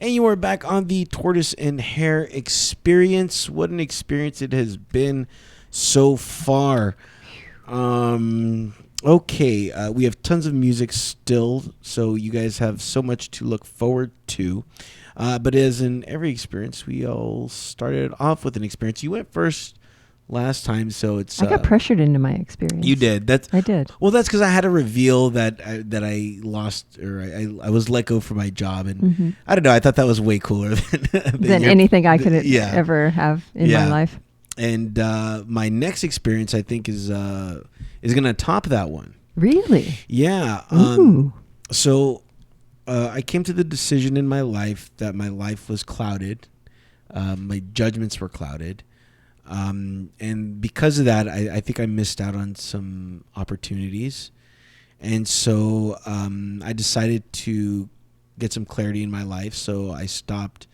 And you are back on the Tortoise and Hare experience. What an experience it has been so far. Okay, we have tons of music still, so you guys have so much to look forward to. But as in every experience, we all started off with an experience. You went first last time, so it's I got pressured into my experience. you did. I did. Well, that's because I had to reveal that I lost or I was let go from my job, and I don't know. I thought that was way cooler than anything I could ever have in my Yeah. life. And my next experience, I think, is gonna top that one. Really? Yeah. Ooh. So I came to the decision in my life that my life was clouded. My judgments were clouded. And because of that, I think I missed out on some opportunities. And so I decided to get some clarity in my life. So I stopped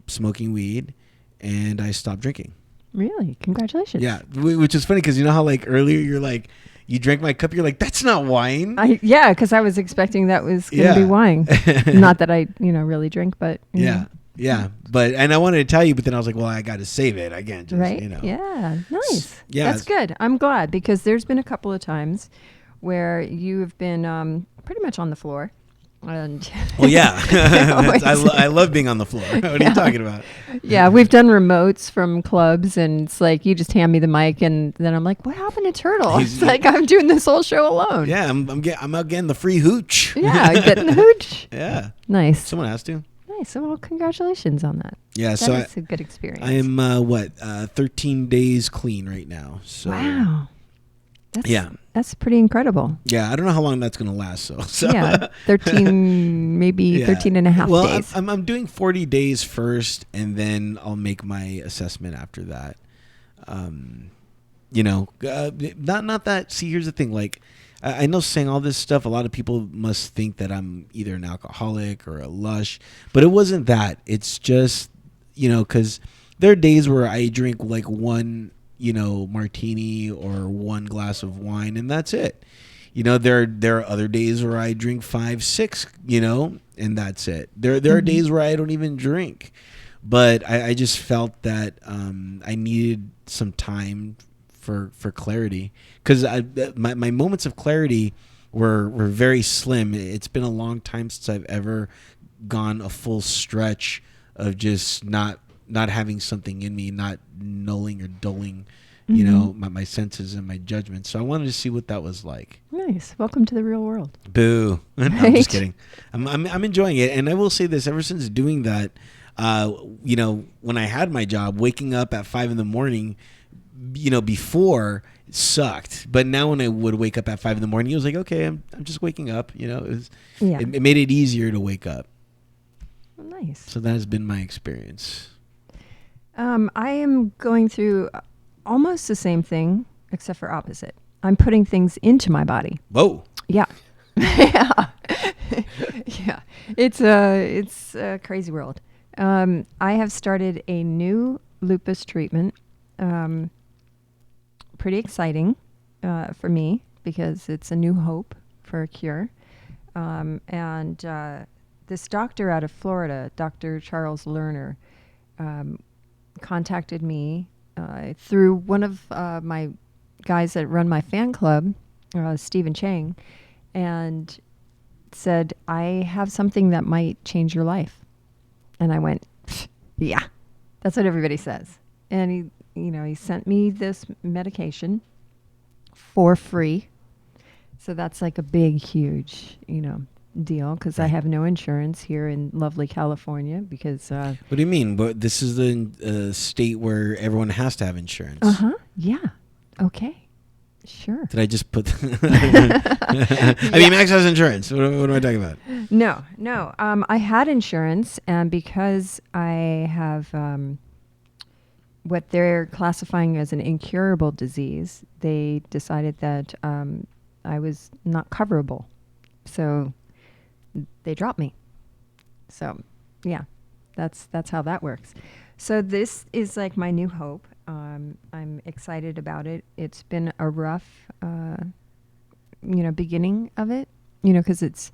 smoking weed and I stopped drinking. Really? Congratulations. Yeah, which is funny because you know how like earlier you're like, you drank my cup, you're like, that's not wine. Yeah, because I was expecting that was going to be wine. Not that I, really drink, but yeah. Yeah, and I wanted to tell you, but then I was like, well, I got to save it. I can't just, right? Yeah, nice. Yeah, that's good. I'm glad because there's been a couple of times where you've been pretty much on the floor. And well, yeah, I love being on the floor. What are you talking about? Yeah, we've done remotes from clubs, and it's like you just hand me the mic, and then I'm like, "What happened to Turtle?" It's like I'm doing this whole show alone. Yeah, I'm out getting the free hooch. Yeah, getting the hooch. Yeah, nice. Someone has to. Nice. Well, congratulations on that. Yeah, that's a good experience. I am 13 days clean right now. So wow. That's pretty incredible. Yeah, I don't know how long that's going to last. So yeah, 13, maybe 13 and a half days. Well, I'm doing 40 days first, and then I'll make my assessment after that. Not that. See, here's the thing. Like, I know saying all this stuff, a lot of people must think that I'm either an alcoholic or a lush, but it wasn't that. It's just, because there are days where I drink like one martini or one glass of wine, and that's it. There are other days where I drink 5, 6, and that's it. There are days where I don't even drink, but I just felt that I needed some time for clarity, because my moments of clarity were very slim. It's been a long time since I've ever gone a full stretch of just not having something in me, not nulling or dulling, my senses and my judgment. So I wanted to see what that was like. Nice. Welcome to the real world. Boo. Right? I'm just kidding. I'm enjoying it. And I will say this, ever since doing that, when I had my job, waking up at 5 a.m, before it sucked. But now when I would wake up at 5 a.m, it was like, okay, I'm just waking up. It made it easier to wake up. Nice. So that has been my experience. I am going through almost the same thing, except for opposite. I'm putting things into my body. Whoa. Yeah. Yeah. Yeah. It's a crazy world. I have started a new lupus treatment. Pretty exciting for me because it's a new hope for a cure. And this doctor out of Florida, Dr. Charles Lerner, contacted me through one of my guys that run my fan club, Stephen Chang, and said, I have something that might change your life. And I went, yeah, that's what everybody says. And he sent me this medication for free. So that's like a big, huge, deal, because I have no insurance here in lovely California because what do you mean? But this is the state where everyone has to have insurance. Yeah. Okay. Sure. Did I just put I mean, Max has insurance. What am I talking about? No. I had insurance, and because I have what they're classifying as an incurable disease, they decided that I was not coverable. So they dropped me. So, yeah, that's how that works. So this is like my new hope. I'm excited about it. It's been a rough, beginning of it, because it's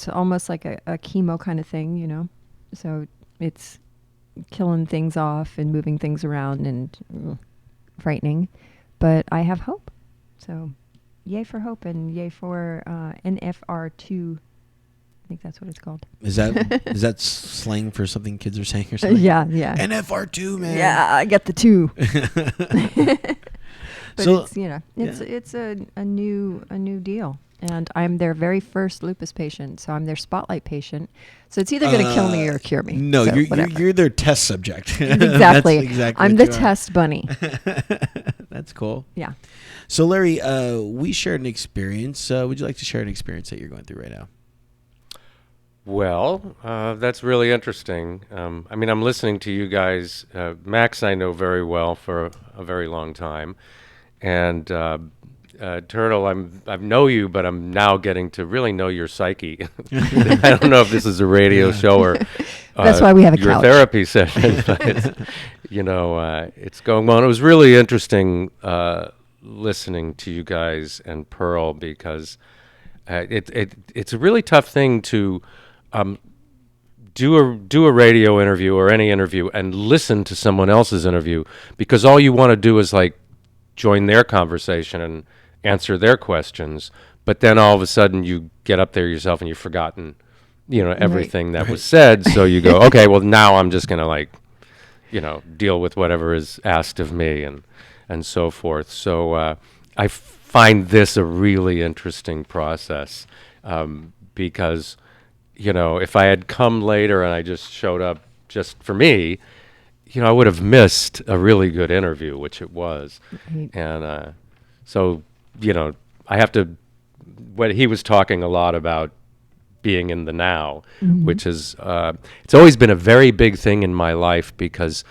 almost like a chemo kind of thing, So it's killing things off and moving things around and frightening. But I have hope. So yay for hope and yay for NFR2. I think that's what it's called. Is that slang for something kids are saying or something? Yeah. NFR2, man. Yeah, I get the 2. But So, it's a new deal. And I'm their very first lupus patient, so I'm their spotlight patient. So it's either going to kill me or cure me. No, so you're their test subject. Exactly. That's exactly I'm what the you are. test bunny. That's cool. Yeah. So Larry, we shared an experience. Would you like to share an experience that you're going through right now? Well, that's really interesting. I mean, I'm listening to you guys. Max, I know very well for a very long time, and Turtle, I know you, but I'm now getting to really know your psyche. I don't know if this is a radio show or That's why we have a your couch. therapy session, but it's, it's going well. And it was really interesting listening to you guys and Pearl because it's a really tough thing to do a radio interview or any interview and listen to someone else's interview because all you want to do is like join their conversation and answer their questions, but then all of a sudden you get up there yourself and you've forgotten everything that was said, so you go, okay, well now I'm just gonna deal with whatever is asked of me and so forth. So I find this a really interesting process because if I had come later and I just showed up just for me, I would have missed a really good interview, which it was. Right. And so, I have to, what he was talking a lot about being in the now, which is, it's always been a very big thing in my life because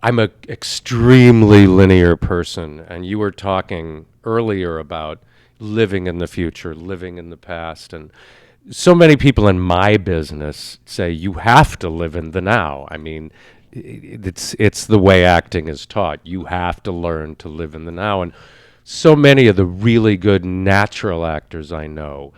I'm an extremely linear person. And you were talking earlier about living in the future, living in the past, and so many people in my business say you have to live in the now. I mean, it's the way acting is taught. You have to learn to live in the now. And so many of the really good natural actors I know,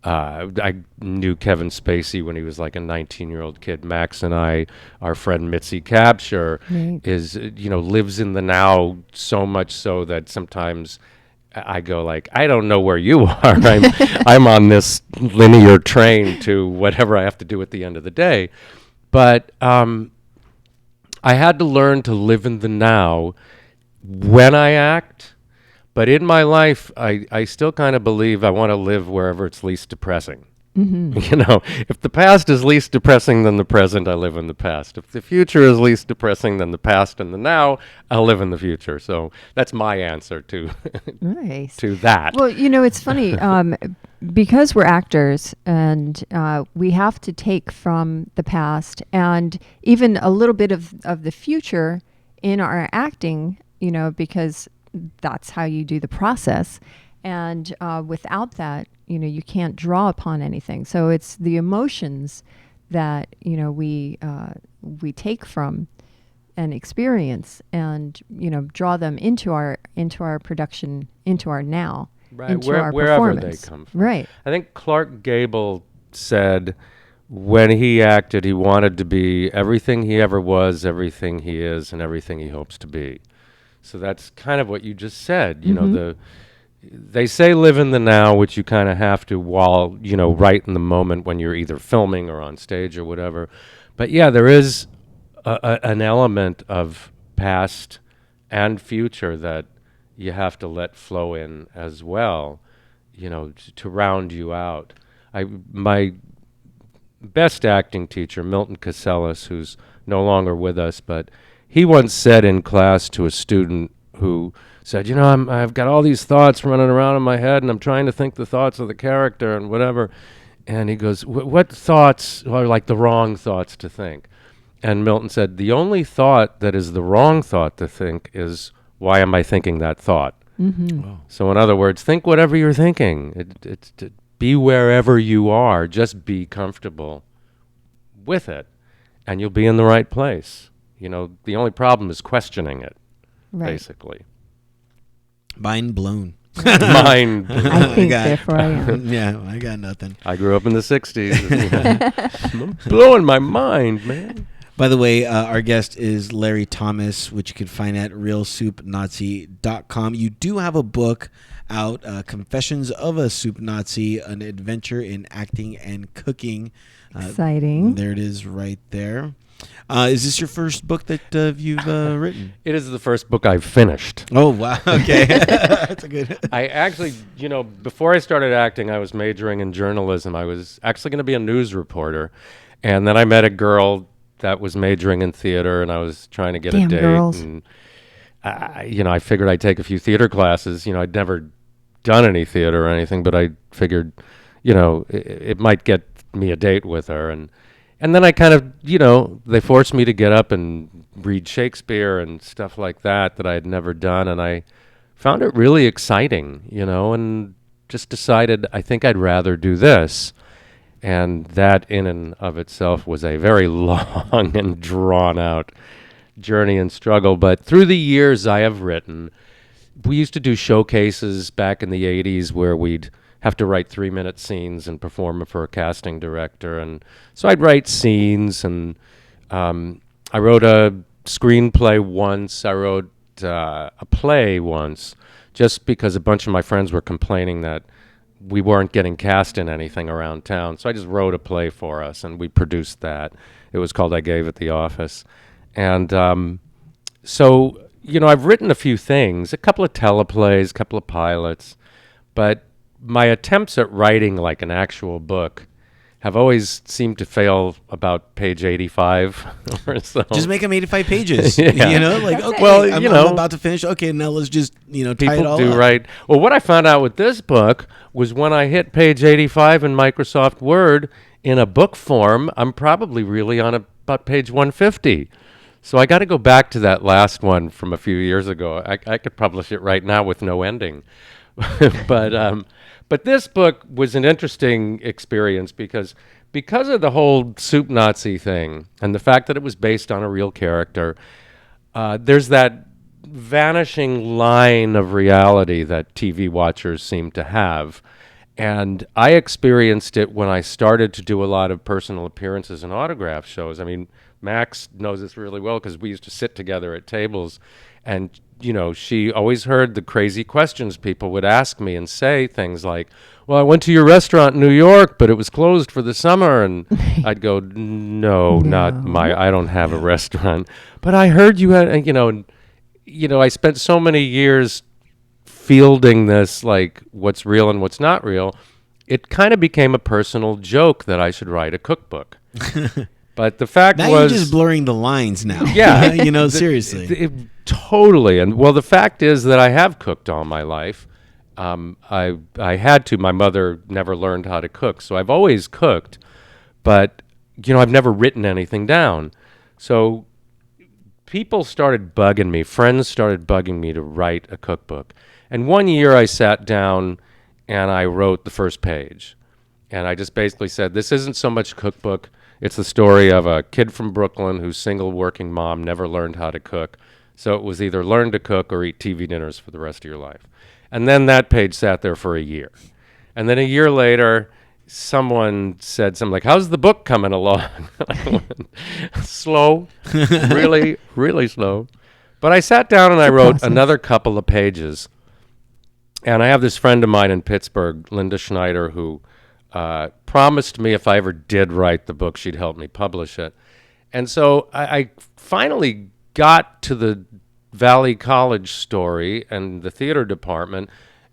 I knew Kevin Spacey when he was like a 19-year-old kid. Max and I, our friend Mitzi Kapture, is lives in the now so much so that sometimes I go like, I don't know where you are. I'm on this linear train to whatever I have to do at the end of the day. But I had to learn to live in the now when I act. But in my life, I still kind of believe I want to live wherever it's least depressing. If the past is least depressing than the present, I live in the past. If the future is least depressing than the past and the now, I'll live in the future. So that's my answer to Nice. to that. Well, it's funny because we're actors and we have to take from the past and even a little bit of the future in our acting, because that's how you do the process. And without that, you can't draw upon anything. So it's the emotions that, we take from and experience and, draw them into our production, into our now, Right, into our wherever they performance. come from. Right. I think Clark Gable said when he acted, he wanted to be everything he ever was, everything he is, and everything he hopes to be. So that's kind of what you just said. They say live in the now, which you kind of have to while, right in the moment when you're either filming or on stage or whatever. But yeah, there is an element of past and future that you have to let flow in as well, to round you out. My best acting teacher, Milton Casellas, who's no longer with us, but he once said in class to a student who said, I've got all these thoughts running around in my head, and I'm trying to think the thoughts of the character and whatever. And he goes, what thoughts are like the wrong thoughts to think? And Milton said, the only thought that is the wrong thought to think is, why am I thinking that thought? Wow. So in other words, think whatever you're thinking. Be wherever you are. Just be comfortable with it, and you'll be in the right place. The only problem is questioning it, Right. basically. Mind blown. Mind. I think got- therefore I am. Yeah, I got nothing. I grew up in the 60s. Blowing my mind, man. By the way, our guest is Larry Thomas, which you can find at realsoupnazi.com. You do have a book out, Confessions of a Soup Nazi, an adventure in acting and cooking. Exciting. There it is right there. Is this your first book that you've written? It is the first book I've finished. Oh, wow. Okay. That's a good. I actually, before I started acting, I was majoring in journalism. I was actually going to be a news reporter. And then I met a girl that was majoring in theater, and I was trying to get Damn a date. girls. And, I figured I'd take a few theater classes. I'd never done any theater or anything, but I figured, it might get me a date with her. And then I kind of, they forced me to get up and read Shakespeare and stuff like that I had never done. And I found it really exciting, and just decided I think I'd rather do this. And that in and of itself was a very long and drawn out journey and struggle. But through the years I have written, we used to do showcases back in the 80s where we'd have to write 3-minute scenes and perform them for a casting director. And so I'd write scenes, and I wrote a screenplay once. I wrote a play once, just because a bunch of my friends were complaining that we weren't getting cast in anything around town. So I just wrote a play for us, and we produced that. It was called I Gave at the Office. And so, I've written a few things, a couple of teleplays, a couple of pilots, but my attempts at writing like an actual book have always seemed to fail about page 85 or so. Just make them 85 pages. Yeah. Like, That's okay, it. Well, I'm about to finish. Okay, now let's just, tie it People all do up. right. Well, what I found out with this book was when I hit page 85 in Microsoft Word in a book form, I'm probably really on about page 150. So I got to go back to that last one from a few years ago. I could publish it right now with no ending. But this book was an interesting experience because of the whole soup Nazi thing and the fact that it was based on a real character. There's that vanishing line of reality that TV watchers seem to have. And I experienced it when I started to do a lot of personal appearances and autograph shows. I mean, Max knows this really well because we used to sit together at tables, and she always heard the crazy questions people would ask me and say things like, well, I went to your restaurant in New York, but it was closed for the summer. And I'd go, no, not I don't have a restaurant. But I heard you had, I spent so many years fielding this, like what's real and what's not real. It kind of became a personal joke that I should write a cookbook. But the fact Now was, you're just blurring the lines now. Yeah. Seriously. Totally. And well, the fact is that I have cooked all my life. I had to. My mother never learned how to cook, so I've always cooked. But I've never written anything down. So people started bugging me. Friends started bugging me to write a cookbook. And one year I sat down and I wrote the first page. And I just basically said, this isn't so much a cookbook. It's the story of a kid from Brooklyn whose single working mom never learned how to cook. So it was either learn to cook or eat TV dinners for the rest of your life. And then that page sat there for a year. And then a year later, someone said something like, how's the book coming along? I went, slow, really, really slow. But I sat down and I wrote another couple of pages. And I have this friend of mine in Pittsburgh, Linda Schneider, who promised me if I ever did write the book, she'd help me publish it. And so I finally got to the Valley College story and the theater department,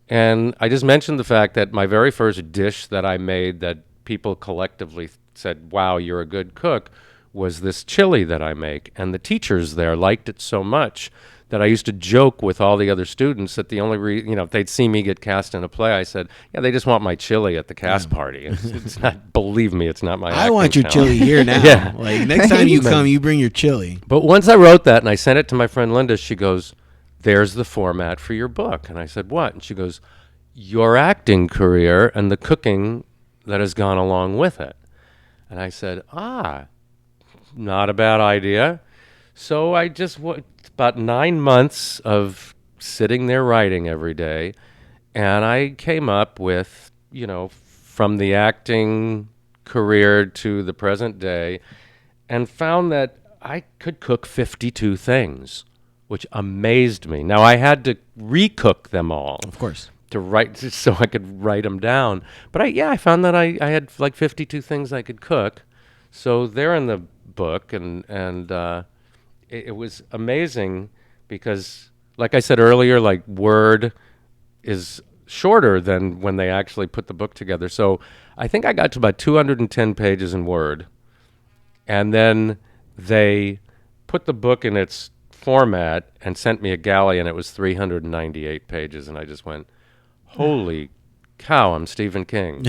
and I just mentioned the fact that my very first dish that I made that people collectively said, wow, you're a good cook, was this chili that I make. And the teachers there liked it so much that I used to joke with all the other students that the only if they'd see me get cast in a play, I said, yeah, they just want my chili at the cast party. It's not, believe me, it's not my I want your talent. chili here now. Yeah. Like next time you come, you bring your chili. But once I wrote that and I sent it to my friend Linda, she goes, there's the format for your book. And I said, what? And she goes, your acting career and the cooking that has gone along with it. And I said, not a bad idea. So I just about 9 months of sitting there writing every day. And I came up with, from the acting career to the present day, and found that I could cook 52 things, which amazed me. Now, I had to recook them all Of course. to write, so I could write them down. But I found that I had like 52 things I could cook. So they're in the book, and it was amazing because, like I said earlier, like Word is shorter than when they actually put the book together. So I think I got to about 210 pages in Word, and then they put the book in its format and sent me a galley, and it was 398 pages, and I just went, holy cow, I'm Stephen King.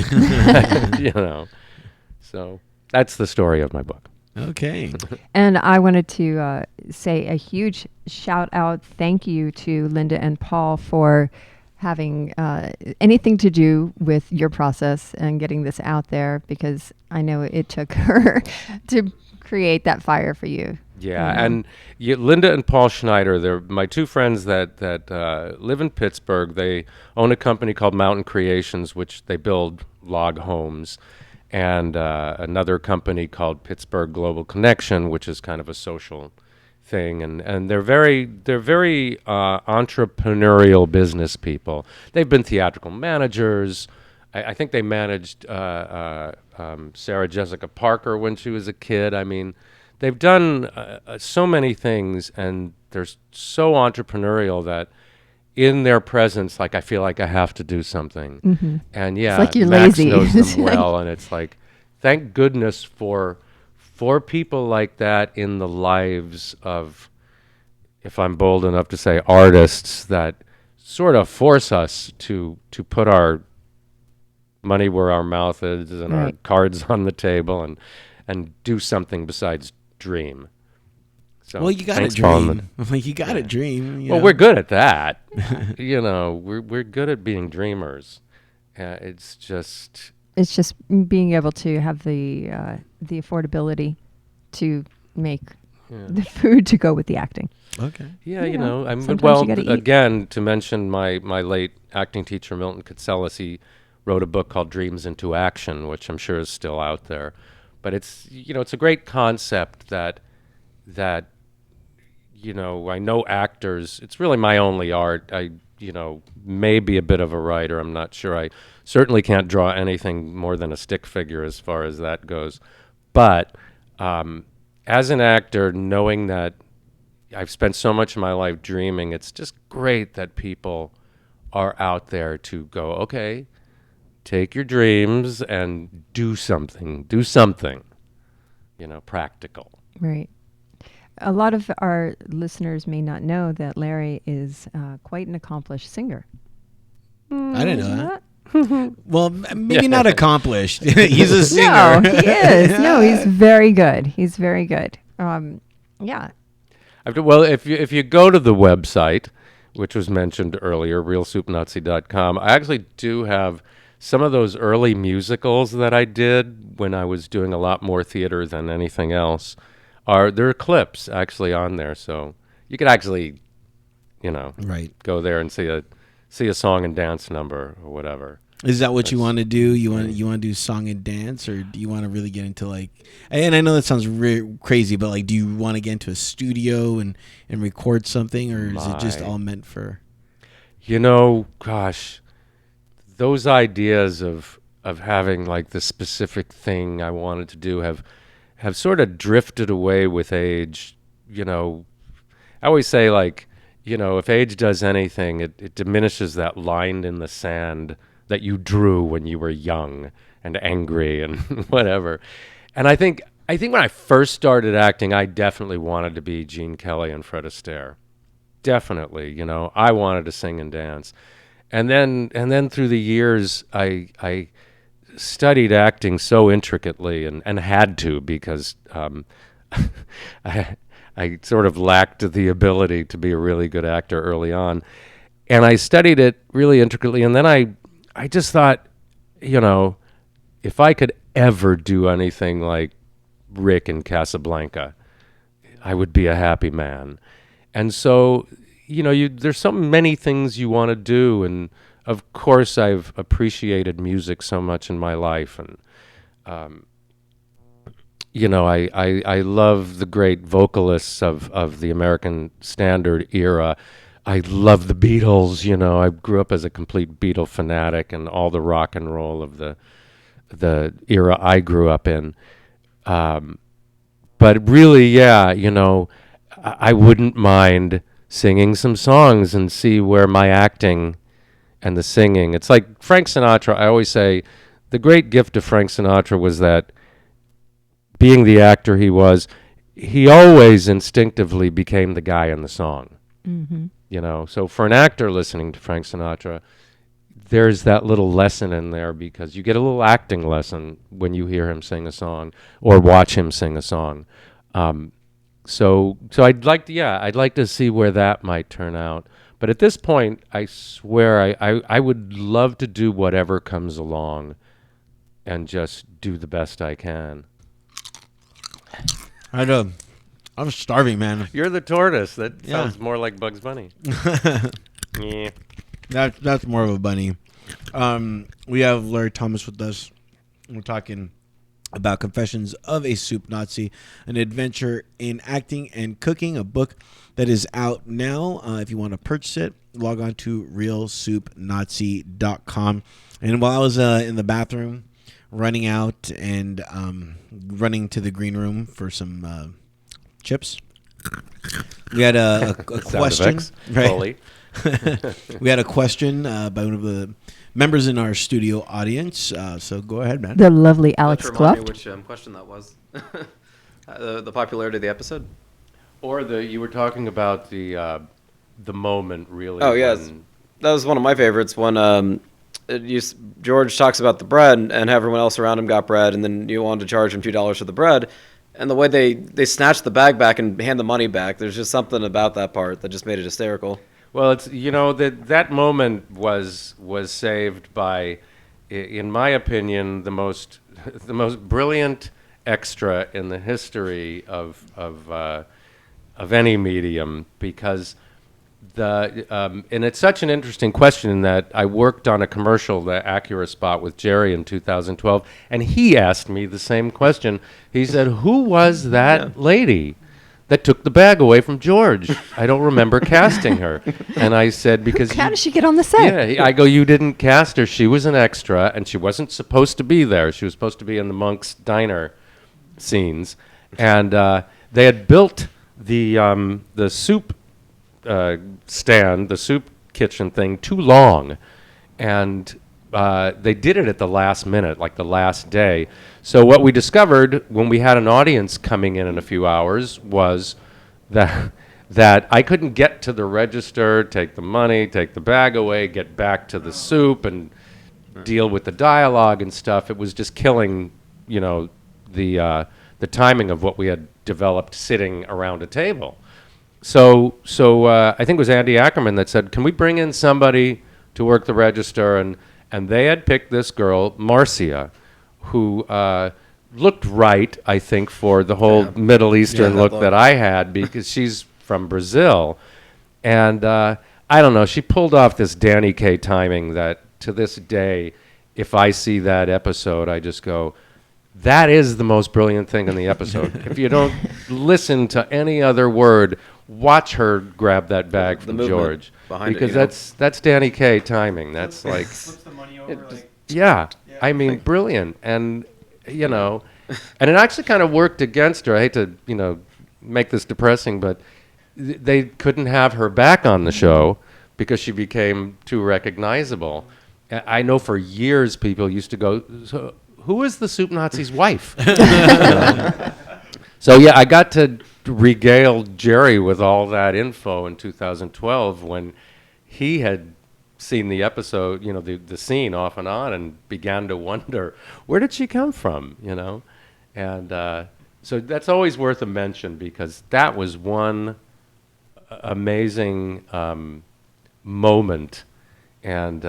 So that's the story of my book. Okay. And I wanted to say a huge shout out, thank you to Linda and Paul for having anything to do with your process and getting this out there, because I know it took her to create that fire for you. Yeah, and Linda and Paul Schneider, they're my two friends that live in Pittsburgh. They own a company called Mountain Creations, which they build log homes, and another company called Pittsburgh Global Connection, which is kind of a social thing. And they're very entrepreneurial business people. They've been theatrical managers. I think they managed Sarah Jessica Parker when she was a kid. I mean, they've done so many things, and they're so entrepreneurial that in their presence, like, I feel like I have to do something. Mm-hmm. And yeah, It's like you're Max lazy. knows them well, and it's like, thank goodness for people like that in the lives of, if I'm bold enough to say, artists that sort of force us to put our money where our mouth is and our Right. cards on the table and do something besides dream. So Well, you got to thanks, Paul. dream. Like, you got to dream. Well, we're good at that. We're good at being dreamers. It's just It's just being able to have the affordability to make the food to go with the acting. Okay. yeah, You know, I'm sometimes well. you gotta eat. Again, to mention my late acting teacher Milton Katselas, he wrote a book called Dreams into Action, which I'm sure is still out there. But it's it's a great concept that I know actors. It's really my only art. I may be a bit of a writer. I'm not sure. I certainly can't draw anything more than a stick figure as far as that goes. But as an actor, knowing that I've spent so much of my life dreaming, it's just great that people are out there to go, okay, take your dreams and do something. Do something, practical. Right. A lot of our listeners may not know that Larry is quite an accomplished singer. I didn't know that. That? Well, maybe not accomplished. He's a singer. No, he is. No, he's very good. He's very good. Yeah. Well, if you go to the website, which was mentioned earlier, realsoupnazi.com, I actually do have some of those early musicals that I did when I was doing a lot more theater than anything else. There are clips actually on there, so you could actually, Right. go there and see a song and dance number or whatever. Is that what you want to do? You want to do song and dance, or do you want to really get into, like? And I know that sounds crazy, but like, do you want to get into a studio and record something, or is it just all meant for? Gosh, those ideas of having like the specific thing I wanted to do have sort of drifted away with age. I always say, like, if age does anything, it diminishes that line in the sand that you drew when you were young and angry and whatever. And I think when I first started acting, I definitely wanted to be Gene Kelly and Fred Astaire. Definitely, I wanted to sing and dance. And then through the years, I studied acting so intricately and had to, because I sort of lacked the ability to be a really good actor early on. And I studied it really intricately. And then I just thought, if I could ever do anything like Rick in Casablanca, I would be a happy man. And so, there's so many things you want to do, and of course, I've appreciated music so much in my life, and I love the great vocalists of the American Standard era. I love the Beatles. I grew up as a complete Beatle fanatic, and all the rock and roll of the era I grew up in. But really, yeah, I wouldn't mind singing some songs and see where my acting and the singing. It's like Frank Sinatra. I always say the great gift of Frank Sinatra was that, being the actor he was, he always instinctively became the guy in the song. Mm-hmm. So for an actor listening to Frank Sinatra, there's that little lesson in there, because you get a little acting lesson when you hear him sing a song or watch him sing a song. So I'd like to see where that might turn out. But at this point, I swear I would love to do whatever comes along and just do the best I can. I'm starving, man. You're the tortoise. That sounds more like Bugs Bunny. Yeah. That's more of a bunny. We have Larry Thomas with us. We're talking about Confessions of a Soup Nazi, an adventure in acting and cooking, a book that is out now. If you want to purchase it, log on to realsoupnazi.com. And while I was in the bathroom, running out and running to the green room for some chips, we had a question. Right? We had a question by one of the members in our studio audience. So go ahead, man. The lovely Alex Cluff. Cluff. Which question that was? The popularity of the episode? Or you were talking about the moment, really. Oh, yes. That was one of my favorites. When George talks about the bread, and everyone else around him got bread, and then you wanted to charge him $2 for the bread. And the way they snatch the bag back and hand the money back, there's just something about that part that just made it hysterical. Well, it's that moment was saved by, in my opinion, the most brilliant extra in the history of any medium, because and it's such an interesting question that I worked on a commercial, the Acura spot with Jerry in 2012, and he asked me the same question. He said, "Who was that lady that took the bag away from George? I don't remember casting her." And I said, because How did she get on the set? Yeah, I go, "You didn't cast her. She was an extra, and she wasn't supposed to be there. She was supposed to be in the Monk's Diner scenes." And they had built the soup stand, the soup kitchen thing, too long. And they did it at the last minute, like the last day. So what we discovered when we had an audience coming in a few hours was that I couldn't get to the register, take the money, take the bag away, get back to the soup, and deal with the dialogue and stuff. It was just killing, the timing of what we had developed sitting around a table. So I think it was Andy Ackerman that said, "Can we bring in somebody to work the register?" And they had picked this girl, Marcia, who looked right, I think, for the whole Middle Eastern look that I had, because she's from Brazil. And I don't know, she pulled off this Danny Kaye timing that, to this day, if I see that episode, I just go, that is the most brilliant thing in the episode. If you don't listen to any other word, watch her grab that bag from George, because that's Danny Kaye timing. That's like flips the money over. I mean, brilliant, and and it actually kind of worked against her. I hate to make this depressing, but they couldn't have her back on the show because she became too recognizable. I know for years people used to go, "So who is the Soup Nazi's wife?" So yeah, I got to regale Jerry with all that info in 2012 when he had seen the episode, the scene off and on, and began to wonder, where did she come from, And so that's always worth a mention, because that was one amazing moment, and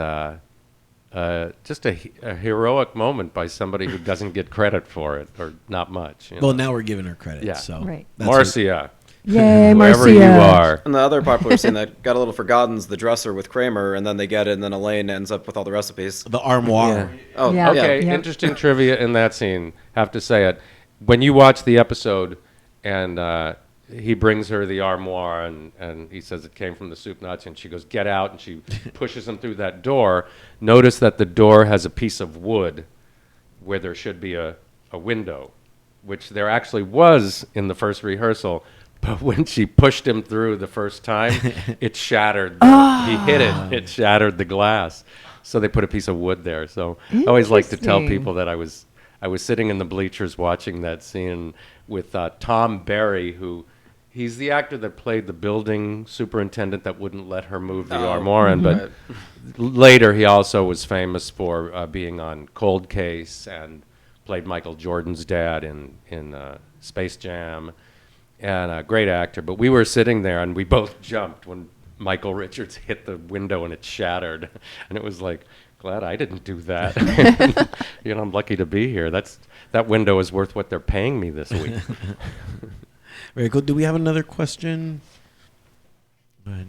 just a heroic moment by somebody who doesn't get credit for it, or not much. Well, now we're giving her credit. Yeah. So right. Marcia. Yay, wherever you Marcia. are. And the other popular scene that got a little forgotten's the dresser with Kramer, and then they get it, and then Elaine ends up with all the recipes. The armoire. Oh, Yeah. Okay, Yeah. interesting trivia in that scene. Have to say it. When you watch the episode, and he brings her the armoire, and he says it came from the soup Nazi, and she goes, "Get out," and she pushes him through that door. Notice that the door has a piece of wood where there should be a window, which there actually was in the first rehearsal. But when she pushed him through the first time, it shattered. He hit it. It shattered the glass. So they put a piece of wood there. So I always like to tell Interesting. people that I was sitting in the bleachers watching that scene with Tom Berry, who he's the actor that played the building superintendent that wouldn't let her move the armoire. But later he also was famous for being on Cold Case and played Michael Jordan's dad in Space Jam. And a great actor. But we were sitting there, and we both jumped when Michael Richards hit the window and it shattered. And it was like, glad I didn't do that. I'm lucky to be here. That window is worth what they're paying me this week. Very cool. Do we have another question? Go ahead.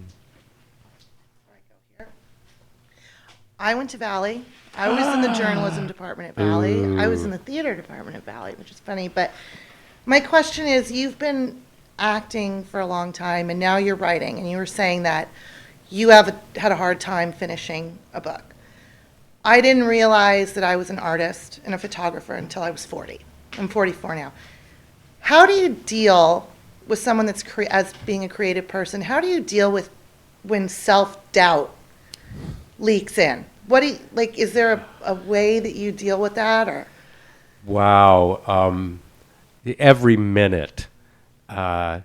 I went to Valley. I was in the journalism department at Valley. I was in the theater department at Valley, which is funny. But my question is, you've been acting for a long time, and now you're writing, and you were saying that you had a hard time finishing a book. I didn't realize that I was an artist and a photographer until I was 40. I'm 44 now. How do you deal with someone that's as being a creative person? How do you deal with when self-doubt leaks in? What do you, like? Is there a way that you deal with that, or? Wow. Every minute. I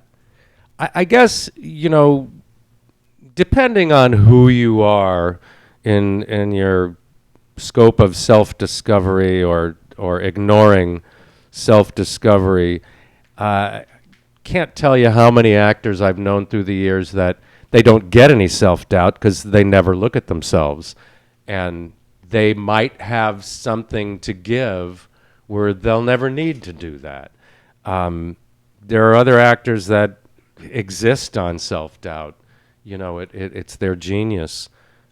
guess, depending on who you are in your scope of self-discovery or ignoring self-discovery, can't tell you how many actors I've known through the years that they don't get any self-doubt because they never look at themselves. And they might have something to give where they'll never need to do that. There are other actors that exist on self-doubt. It's their genius.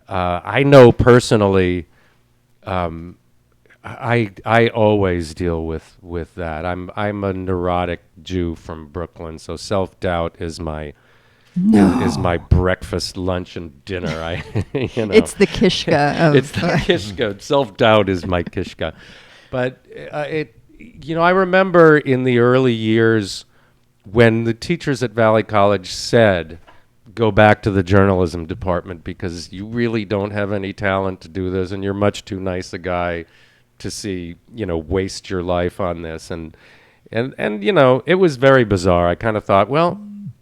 I know personally, I always deal with that. I'm a neurotic Jew from Brooklyn, so self-doubt is my breakfast, lunch, and dinner. It's the kishka of. It's the kishka. Self-doubt is my kishka. But I remember in the early years when the teachers at Valley College said, go back to the journalism department because you really don't have any talent to do this and you're much too nice a guy to see, waste your life on this. And it was very bizarre. I kind of thought, well,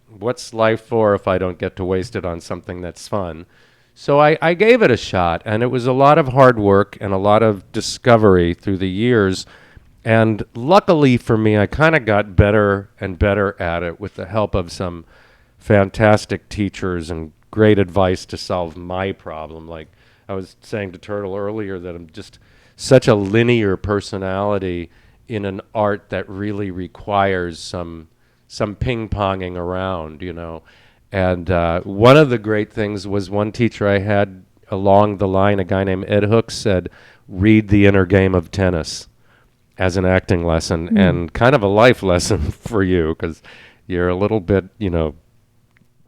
what's life for if I don't get to waste it on something that's fun? So I gave it a shot, and it was a lot of hard work and a lot of discovery through the years. And luckily for me, I kind of got better and better at it with the help of some fantastic teachers and great advice to solve my problem. Like I was saying to Turtle earlier that I'm just such a linear personality in an art that really requires some ping-ponging around, And one of the great things was one teacher I had along the line, a guy named Ed Hooks, said, read The Inner Game of Tennis as an acting lesson and kind of a life lesson for you because you're a little bit,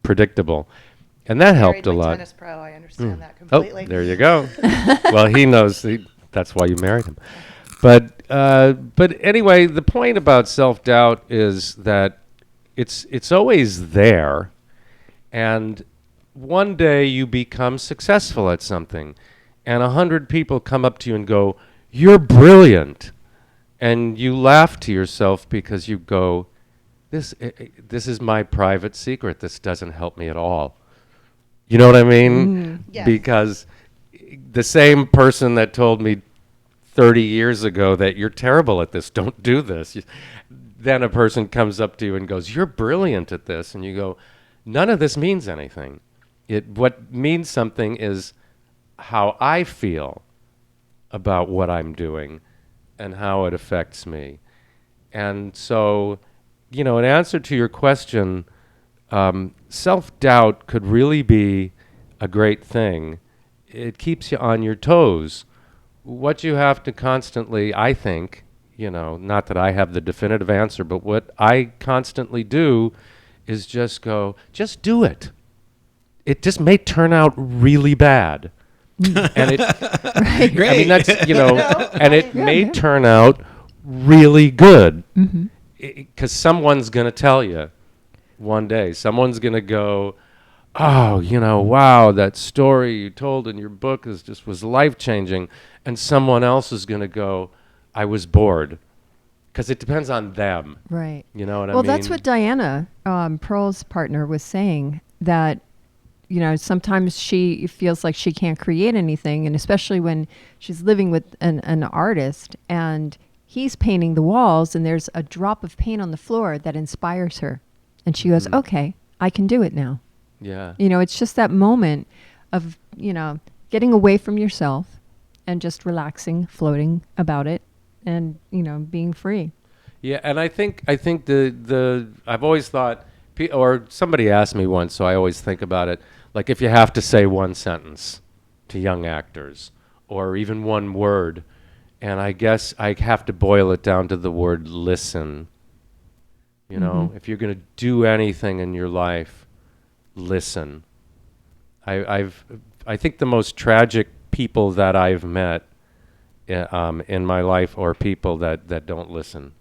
predictable. And that helped a lot. Tennis pro, I understand that completely. Oh, there you go. Well, he knows that's why you married him. But anyway, the point about self-doubt is that it's always there. And one day you become successful at something, and 100 people come up to you and go, "You're brilliant," and you laugh to yourself because you go, "This is my private secret. This doesn't help me at all." You know what I mean? Yes. Because the same person that told me 30 years ago that you're terrible at this, don't do this. Then a person comes up to you and goes, "You're brilliant at this," and you go, none of this means anything. What means something is how I feel about what I'm doing and how it affects me. And so, in answer to your question, self-doubt could really be a great thing. It keeps you on your toes. What you have to constantly, I think, not that I have the definitive answer, but what I constantly do is just do it. It just may turn out really bad. And it, Right. Great. I mean, that's, and it Yeah, may yeah. turn out really good. Mm-hmm. Because someone's going to tell you one day. Someone's going to go, oh, wow, that story you told in your book was life-changing. And someone else is going to go, I was bored. Because it depends on them. Right. You know what I Well, mean? that's what Diana, Pearl's partner, was saying, that, sometimes she feels like she can't create anything, and especially when she's living with an artist and he's painting the walls and there's a drop of paint on the floor that inspires her. And she goes, okay, I can do it now. Yeah. It's just that moment of, getting away from yourself and just relaxing, floating about it, and, being free. Yeah, and I think the I've always thought, or somebody asked me once, so I always think about it, like if you have to say one sentence to young actors, or even one word, and I guess I have to boil it down to the word listen. If you're going to do anything in your life, listen. I think the most tragic people that I've met in my life are people that don't listen,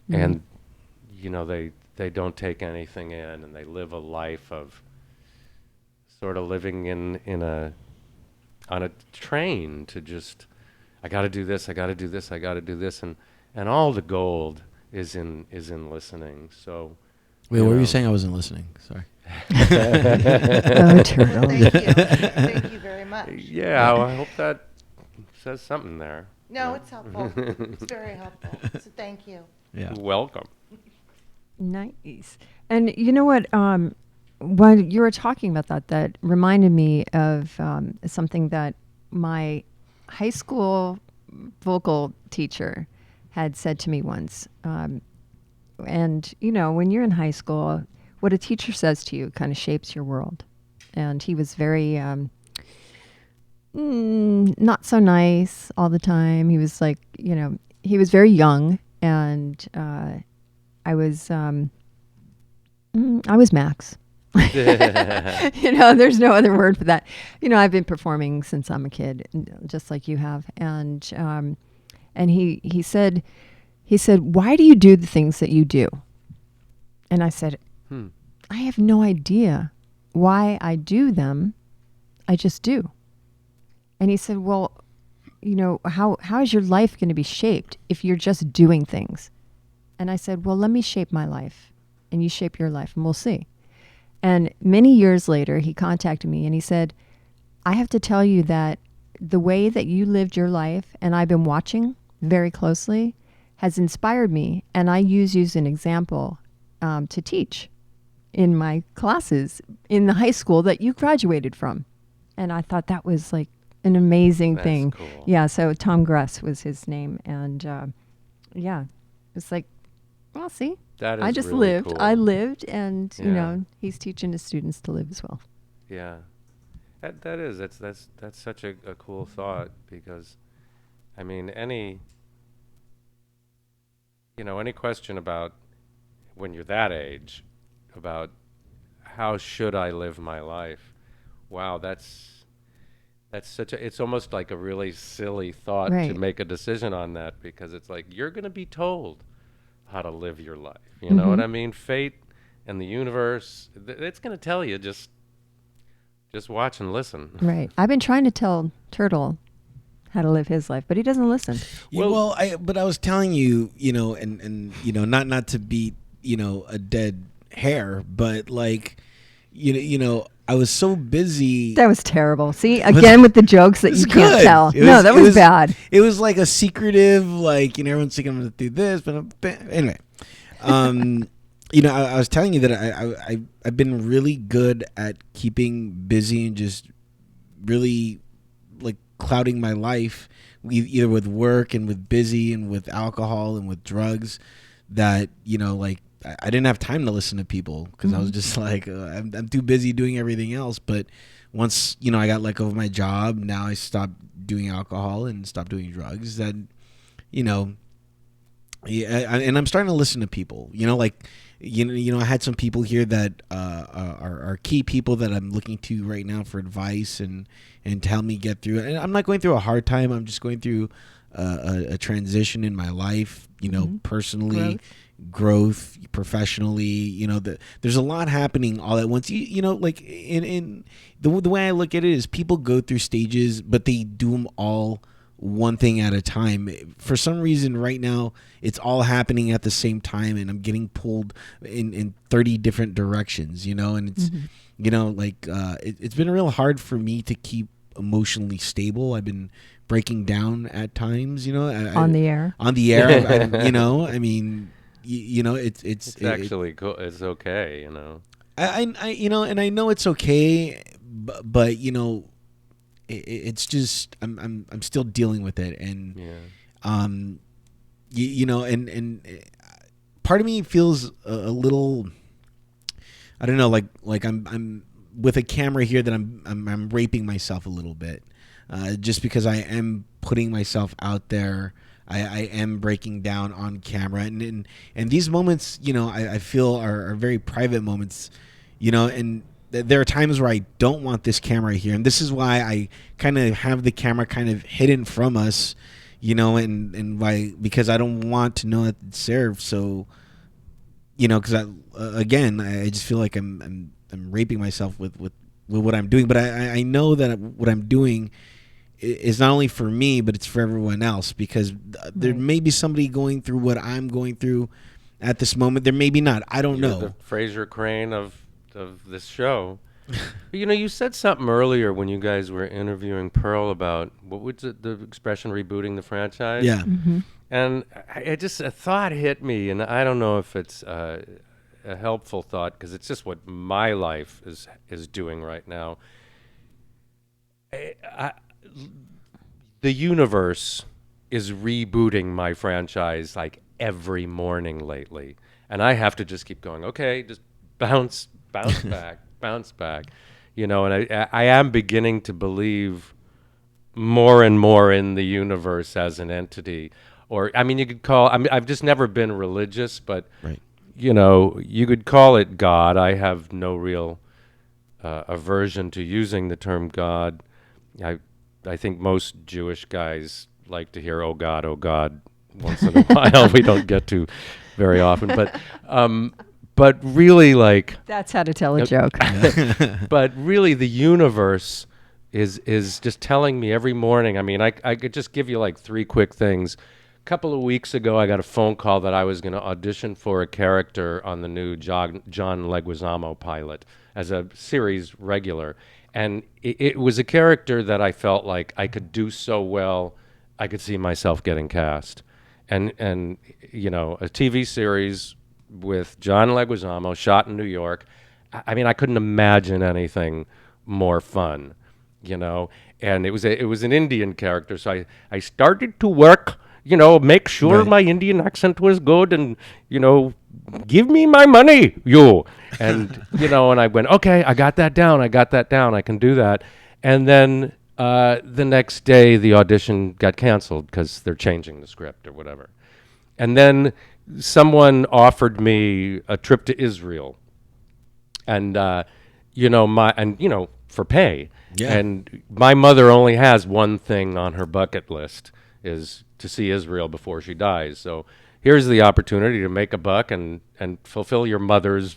and they don't take anything in, and they live a life of sort of living on a train to just, I got to do this, I got to do this, I got to do this, and all the gold is in listening. So, Wait, what were you saying? I wasn't listening. Sorry. Oh, Turtle. Thank you. Thank you very much. Yeah, well, I hope that says something there. No, it's helpful. It's very helpful. So thank you. Yeah. Welcome. Nice. And you know what? When you were talking about that reminded me of something that my high school vocal teacher had said to me once. And, when you're in high school, what a teacher says to you kind of shapes your world. And he was very not so nice all the time. He was like, he was very young, and I was Max. There's no other word for that. I've been performing since I'm a kid, just like you have. And he said, why do you do the things that you do? And I said, I have no idea why I do them. I just do. And he said, well, how is your life going to be shaped if you're just doing things? And I said, well, let me shape my life, and you shape your life, and we'll see. And many years later, he contacted me, and he said, I have to tell you that the way that you lived your life, and I've been watching very closely, has inspired me, and I use you as an example to teach in my classes in the high school that you graduated from. And I thought that was like an amazing That's thing. cool. Yeah, so Tom Gress was his name. And it's like, well, see, That is I just really lived. cool. I lived, and, Yeah. he's teaching his students to live as well. Yeah, that's such a cool thought, because, I mean, any question about when you're that age about how should I live my life? Wow, that's it's almost like a really silly thought to Right. make a decision on that, because it's like you're going to be told how to live your life. You know what I mean? Fate and the universe, it's going to tell you, just watch and listen. Right. I've been trying to tell Turtle how to live his life, but he doesn't listen. Well, but I was telling you, and not to beat, a dead hare, but like, I was so busy. That was terrible. See, again with the jokes that It was you can't good. tell. It No, that was bad. It was like a secretive, like, everyone's thinking I'm going to do this, but anyway. I was telling you that I've been really good at keeping busy and just really like clouding my life either with work and with busy and with alcohol and with drugs, that, like I didn't have time to listen to people because I was just like, I'm too busy doing everything else. But once, I got let go of my job, now I stopped doing alcohol and stopped doing drugs. That, you know, and I'm starting to listen to people, like, I had some people here that are key people that I'm looking to right now for advice and to help me get through it. And I'm not going through a hard time. I'm just going through a transition in my life, personally, growth professionally. There's a lot happening all at once. Like in the way I look at it is people go through stages, but they do them all one thing at a time. For some reason right now it's all happening at the same time, and I'm getting pulled in 30 different directions, and it's it's been real hard for me to keep emotionally stable. I've been breaking down at times, on the air. I mean, it's actually cool. It's okay, I and I know it's okay, but it's just I'm still dealing with it, and and part of me feels a little, I don't know, like I'm with a camera here that I'm raping myself a little bit, just because I am putting myself out there. I am breaking down on camera, and these moments, I feel are very private moments, and there are times where I don't want this camera here, and this is why I kind of have the camera kind of hidden from us, and why, because I don't want to know that it's there. So, because I just feel like I'm raping myself with what I'm doing, but I know that what I'm doing is not only for me, but it's for everyone else, because there may be somebody going through what I'm going through at this moment. There may be not. I don't know. The Fraser Crane of this show. But, you said something earlier when you guys were interviewing Pearl about, what was it, the expression, rebooting the franchise? Yeah. And a thought hit me, and I don't know if it's a helpful thought, because it's just what my life is doing right now. The universe is rebooting my franchise like every morning lately, and I have to just keep going. Okay, just bounce back, bounce back, and I am beginning to believe more and more in the universe as an entity, or I mean, you could call. I mean, I've just never been religious, but right. You could call it God. I have no real aversion to using the term God. I think most Jewish guys like to hear "Oh God, oh God" once in a while. We don't get to very often, but really, like, That's how to tell a joke. but really, the universe is just telling me every morning. I mean, I could just give you like three quick things. A couple of weeks ago, I got a phone call that I was going to audition for a character on the new John Leguizamo pilot as a series regular. And it was a character that I felt like I could do so well, I could see myself getting cast. And a TV series with John Leguizamo, shot in New York. I mean, I couldn't imagine anything more fun, And it was an Indian character, so I started to work, make sure Right. my Indian accent was good, and give me my money, you. And and I went, okay, I got that down, I can do that. And then the next day, the audition got canceled because they're changing the script or whatever. And then someone offered me a trip to Israel, and for pay. Yeah. And my mother only has one thing on her bucket list, is to see Israel before she dies. So here's the opportunity to make a buck and fulfill your mother's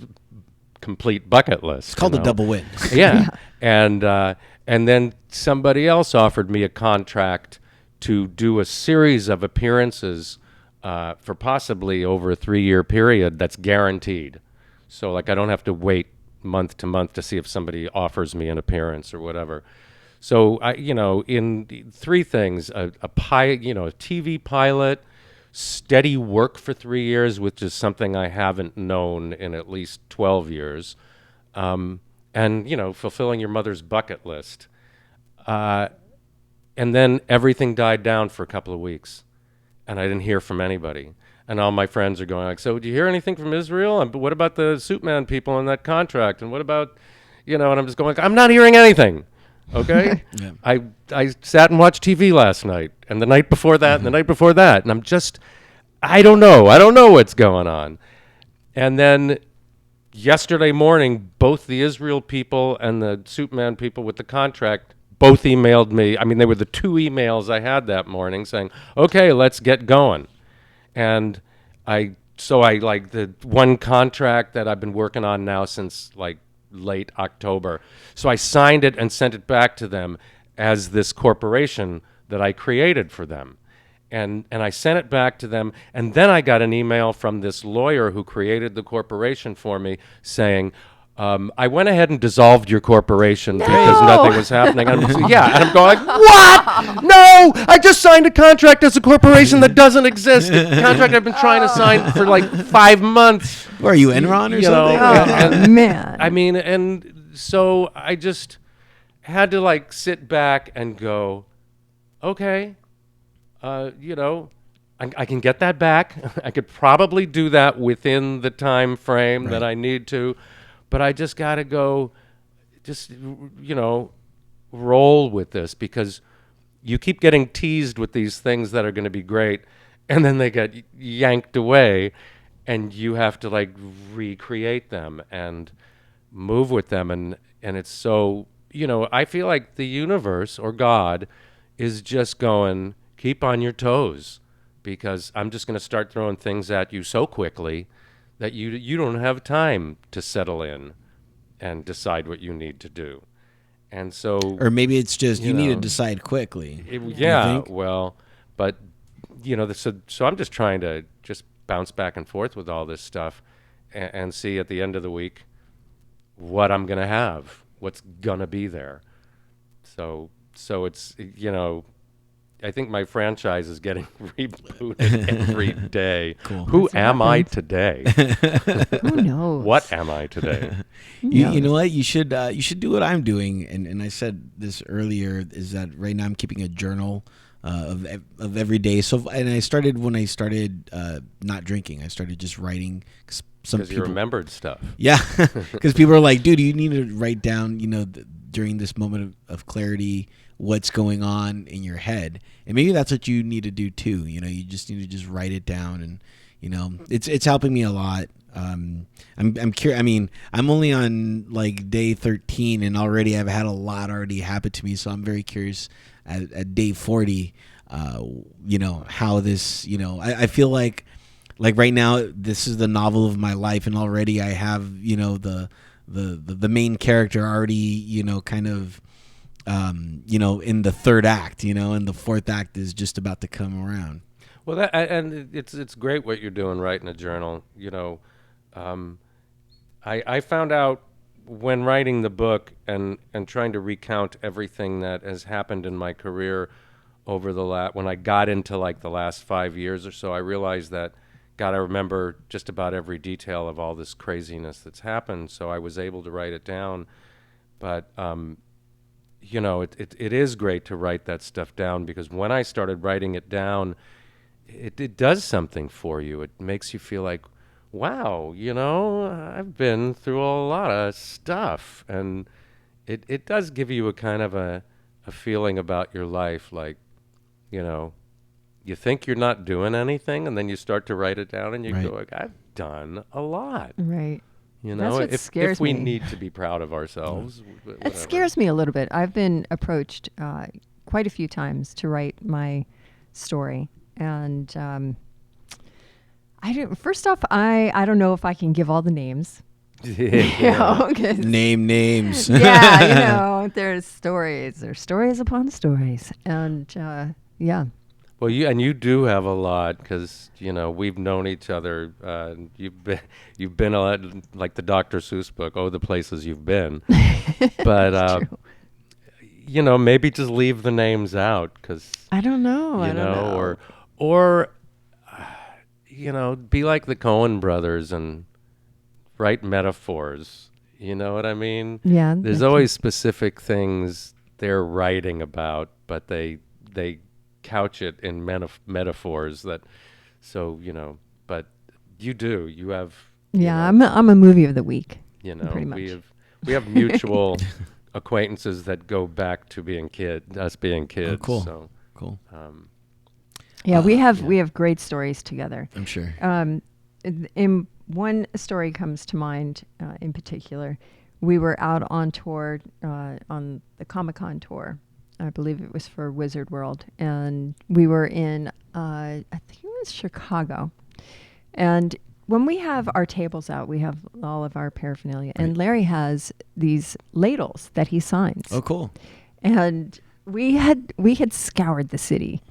complete bucket list. It's called a double win. Yeah. And then somebody else offered me a contract to do a series of appearances for possibly over a 3-year period that's guaranteed. So, like, I don't have to wait month to month to see if somebody offers me an appearance or whatever. So, in three things, a TV pilot, steady work for 3 years, which is something I haven't known in at least 12 years, and, fulfilling your mother's bucket list. And then everything died down for a couple of weeks, and I didn't hear from anybody. And all my friends are going like, so do you hear anything from Israel? And what about the Suitman people and that contract? And what about, and I'm just going, I'm not hearing anything. Okay. Yeah. I sat and watched TV last night and the night before that and the night before that. And I don't know. I don't know what's going on. And then yesterday morning, both the Israel people and the Suitman people with the contract both emailed me. I mean, they were the two emails I had that morning saying, okay, let's get going. And so I like the one contract that I've been working on now since like late October. So I signed it and sent it back to them as this corporation that I created for them. And I sent it back to them. And then I got an email from this lawyer who created the corporation for me saying, I went ahead and dissolved your corporation because nothing was happening. And and I'm going, what? No, I just signed a contract as a corporation that doesn't exist. A contract I've been trying to sign for like 5 months. Or are you Enron or something? Oh, man. I mean, and so I just had to like sit back and go, okay, I can get that back. I could probably do that within the time frame that I need to. But I just got to go, roll with this because you keep getting teased with these things that are going to be great, and then they get yanked away, and you have to like recreate them and move with them. And it's so, I feel like the universe or God is just going, keep on your toes because I'm just going to start throwing things at you so quickly that you don't have time to settle in and decide what you need to do. And so... Or maybe it's just you need to decide quickly. Well, but, so I'm just trying to just bounce back and forth with all this stuff and see at the end of the week what I'm going to have, what's going to be there. So it's, I think my franchise is getting rebooted every day. Cool. Who am I today? Who knows? What am I today? You know what? You should do what I'm doing. And I said this earlier is that right now I'm keeping a journal of every day. So and I started when I started not drinking. I started just writing. Because you remembered stuff. Yeah, because people are like, dude, you need to write down, during this moment of clarity, what's going on in your head, and maybe that's what you need to do too. You just need to just write it down, and it's helping me a lot. I'm curious. I mean, I'm only on like day 13, and already I've had a lot already happen to me. So I'm very curious at day 40. How this. I feel like right now this is the novel of my life, and already I have the main character already kind of. In the third act, and the fourth act is just about to come around. Well, and it's great what you're doing, writing a journal. I found out when writing the book and trying to recount everything that has happened in my career over when I got into like the last 5 years or so, I realized that, God, I remember just about every detail of all this craziness that's happened. So I was able to write it down, but. It is great to write that stuff down because when I started writing it down, it does something for you. It makes you feel like, wow, I've been through a lot of stuff. And it does give you a kind of a feeling about your life, like, you think you're not doing anything, and then you start to write it down and you go, like, I've done a lot. Right. That's what scares if we me. need to be proud of ourselves. It scares me a little bit. I've been approached quite a few times to write my story, and first off, I don't know if I can give all the names. Name names. Yeah, there's stories upon stories, and Well, you do have a lot because we've known each other. You've been a lot, like the Dr. Seuss book. Oh, the places you've been. But maybe just leave the names out because I don't know. I don't know. or be like the Coen brothers and write metaphors. You know what I mean? Yeah. There's always specific things they're writing about, but they couch it in metaphors that, so You do. You have. Yeah, You know, I'm a movie of the week. you know, pretty much. we have mutual acquaintances that go back to us being kids. Oh, cool. So, Cool. Yeah, we have yeah. we have great stories together. I'm sure. In one story comes to mind in particular. We were out on tour on the Comic-Con tour. I believe it was for Wizard World, and we were in I think it was Chicago. And when we have our tables out, we have all of our paraphernalia, and Larry has these ladles that he signs. Oh, cool. And we had scoured the city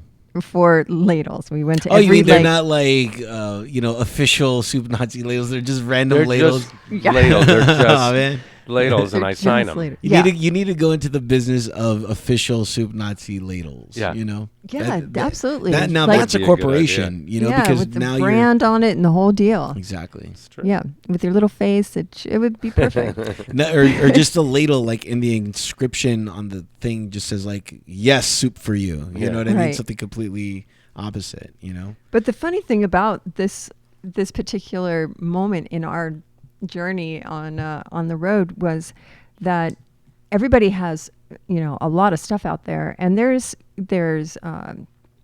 for ladles. We went to Oh, every you mean they're like, not like official Soup Nazi ladles? They're just random They're ladles. just Yeah. ladles. They're just Oh, man. ladles, and They're I sign just them. ladles. You Yeah. need to go into the business of official Soup Nazi ladles. Yeah. You know. Yeah, absolutely. That now Like- that's a Would be a good corporation. You know, yeah, because with the now brand on it and the whole deal. you're exactly. It's true. Yeah, with your little face, it would be perfect. No, or just a ladle, like in the inscription on the thing, just says like "Yes, soup for you." You Yeah. know what I mean? Right. Something completely opposite. You know. But the funny thing about this particular moment in our journey on the road was that everybody has a lot of stuff out there, and there's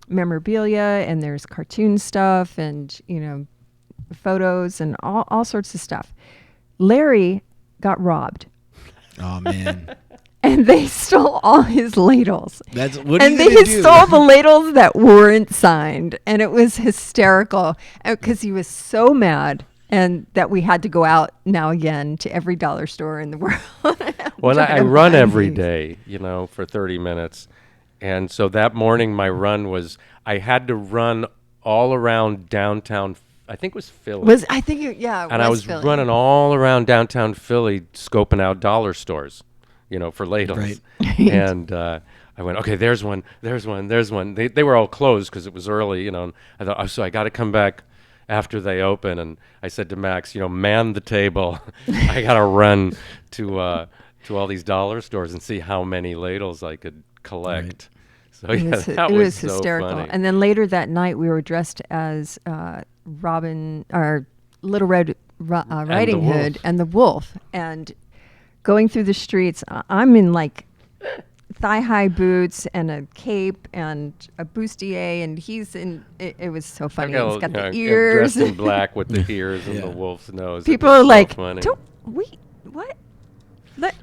memorabilia, and there's cartoon stuff, and photos, and all sorts of stuff. Larry got robbed, Oh man, and they stole all his ladles. that's what are And you they gonna do? stole the ladles that weren't signed, and it was hysterical because he was so mad, and that we had to go out now again to every dollar store in the world. Well, try I to run find every these. day, for 30 minutes. And so that morning, my run was, I had to run all around downtown, I think it was Philly. I think it And I was Philly. running all around downtown Philly, scoping out dollar stores, for ladles. Right. And I went, okay, there's one. They were all closed because it was early, and I thought, so I got to come back after they open. And I said to Max, man the table. I got to run to all these dollar stores and see how many ladles I could collect. Right. So It yeah, was, that it was so hysterical. funny. And then later that night, we were dressed as Robin, or Little Red Riding wolf. Hood, and the wolf, and going through the streets. I'm in like thigh-high boots and a cape and a bustier, and he's in. It was so funny. He's got the ears. dressed in black with the ears and Yeah. the wolf's nose. It People was are so like, funny. "Don't wait, what?"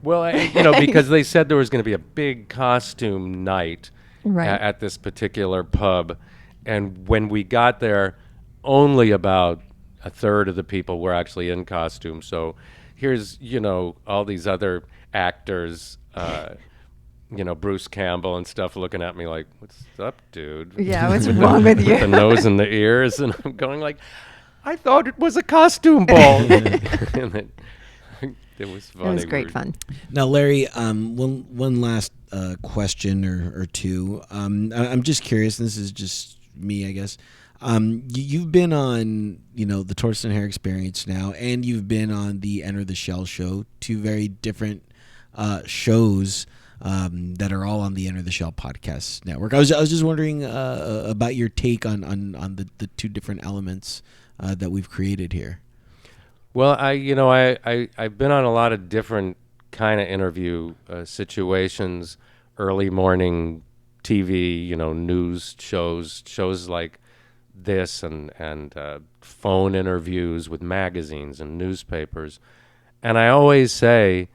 Well, because they said there was going to be a big costume night Right. at this particular pub. And when we got there, only about a third of the people were actually in costume. So here's, all these other actors, Bruce Campbell and stuff looking at me like, what's up, dude? Yeah, what's wrong with you? The nose and the ears. And I'm going like, I thought it was a costume ball. And it was funny. It was great We're- fun. Now, Larry, one last question or two. I'm just curious, and this is just me, I guess. You've been on, the Tortoise the Hare Experience now, and you've been on the Enter the Shell show, two very different shows that are all on the Enter the Shell podcast network. I was just wondering about your take on the two different elements that we've created here. Well, I've been on a lot of different kind of interview situations, early morning TV, news shows like this, and phone interviews with magazines and newspapers. And I always say,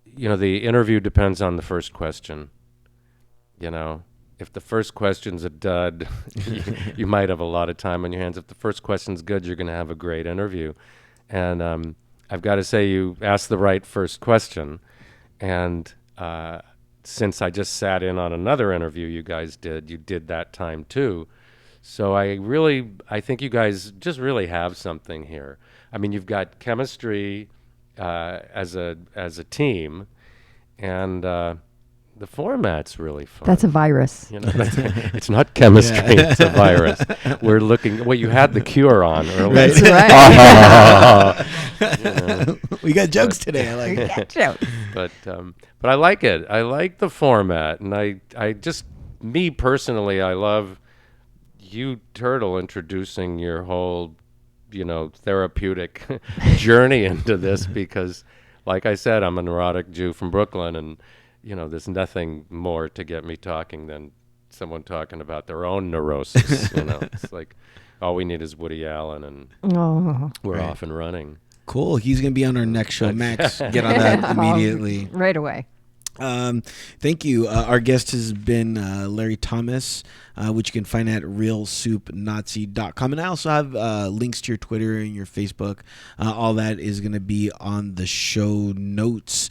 the interview depends on the first question. If the first question's a dud, you might have a lot of time on your hands. If the first question's good, you're going to have a great interview. And I've got to say, you asked the right first question. And since I just sat in on another interview you guys did, you did that time too. So I think you guys just really have something here. I mean, you've got chemistry as a team, and the format's really fun. That's a virus. It's not chemistry; it's a virus. We're looking. Well, you had the cure on earlier. That's right. We got jokes today. I like it. Gotcha. But I like it. I like the format, and I just, me personally, I love you, Turtle, introducing your whole therapeutic journey into this because, like I said, I'm a neurotic Jew from Brooklyn, and there's nothing more to get me talking than someone talking about their own neurosis. It's like all we need is Woody Allen, and we're Right. off and running. Cool. He's going to be on our next show. Max, get on that immediately. Right away. Thank you. Our guest has been Larry Thomas, which you can find at realsoupnazi.com. And I also have links to your Twitter and your Facebook. All that is going to be on the show notes.